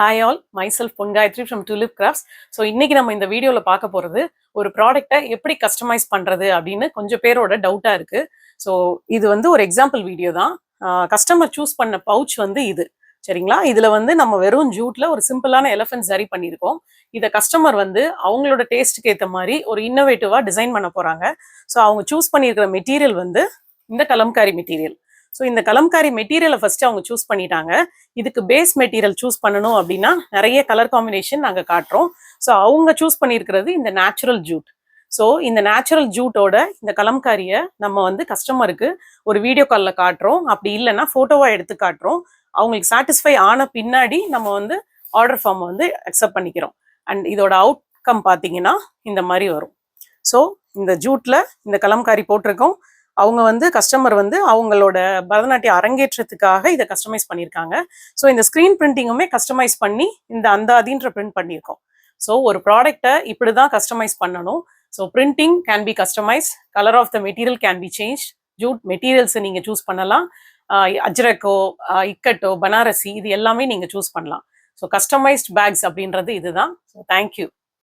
Hi all, myself Pon Gayatri from Tulip Crafts. So இன்னைக்கு நம்ம இந்த வீடியோவில் பார்க்க போகிறது ஒரு ப்ராடக்டை எப்படி கஸ்டமைஸ் பண்ணுறது அப்படின்னு கொஞ்சம் பேரோட டவுட்டாக இருக்குது. ஸோ இது வந்து ஒரு எக்ஸாம்பிள் வீடியோ தான். கஸ்டமர் சூஸ் பண்ண பவுச் வந்து இது சரிங்களா. இதில் வந்து நம்ம வெறும் ஜூட்டில் ஒரு சிம்பிளான எலஃபென்ட் சரி பண்ணியிருக்கோம். இதை கஸ்டமர் வந்து அவங்களோட டேஸ்ட்டுக்கு ஏற்ற மாதிரி ஒரு இன்னோவேட்டிவாக டிசைன் பண்ண போகிறாங்க. ஸோ அவங்க சூஸ் பண்ணியிருக்கிற மெட்டீரியல் வந்து இந்த கலம்காரி மெட்டீரியல். ஸோ இந்த கலம்காரி மெட்டீரியலை ஃபர்ஸ்ட் அவங்க சூஸ் பண்ணிட்டாங்க. இதுக்கு பேஸ் மெட்டீரியல் சூஸ் பண்ணணும் அப்படின்னா நிறைய கலர் காம்பினேஷன் நாங்கள் காட்டுறோம். ஸோ அவங்க சூஸ் பண்ணியிருக்கிறது இந்த நேச்சுரல் ஜூட். ஸோ இந்த நேச்சுரல் ஜூட்டோட இந்த கலம்காரியை நம்ம வந்து கஸ்டமருக்கு ஒரு வீடியோ காலில் காட்டுறோம். அப்படி இல்லைன்னா ஃபோட்டோவாக எடுத்து காட்டுறோம். அவங்களுக்கு சாட்டிஸ்ஃபை ஆன பின்னாடி நம்ம வந்து ஆர்டர் ஃபார்ம் வந்து அக்செப்ட் பண்ணிக்கிறோம். அண்ட் இதோட அவுட்கம் பார்த்தீங்கன்னா இந்த மாதிரி வரும். ஸோ இந்த ஜூட்டில் இந்த கலம்காரி போட்டிருக்கோம். அவங்க வந்து கஸ்டமர் வந்து அவங்களோட பரதநாட்டிய அரங்கேற்றத்துக்காக இதை கஸ்டமைஸ் பண்ணியிருக்காங்க. ஸோ இந்த ஸ்க்ரீன் பிரிண்டிங்குமே கஸ்டமைஸ் பண்ணி இந்த அந்தாதின்ற பிரிண்ட் பண்ணியிருக்கோம். ஸோ ஒரு ப்ராடக்டை இப்படி தான் கஸ்டமைஸ் பண்ணணும். So printing can be customise, colour of the material can be change, jute மெட்டீரியல்ஸை நீங்கள் சூஸ் பண்ணலாம். அஜ்ரக்கோ, இக்கட்டோ, பனாரசி இது எல்லாமே நீங்கள் சூஸ் பண்ணலாம். ஸோ கஸ்டமைஸ்ட் பேக்ஸ் அப்படின்றது இதுதான். So thank you.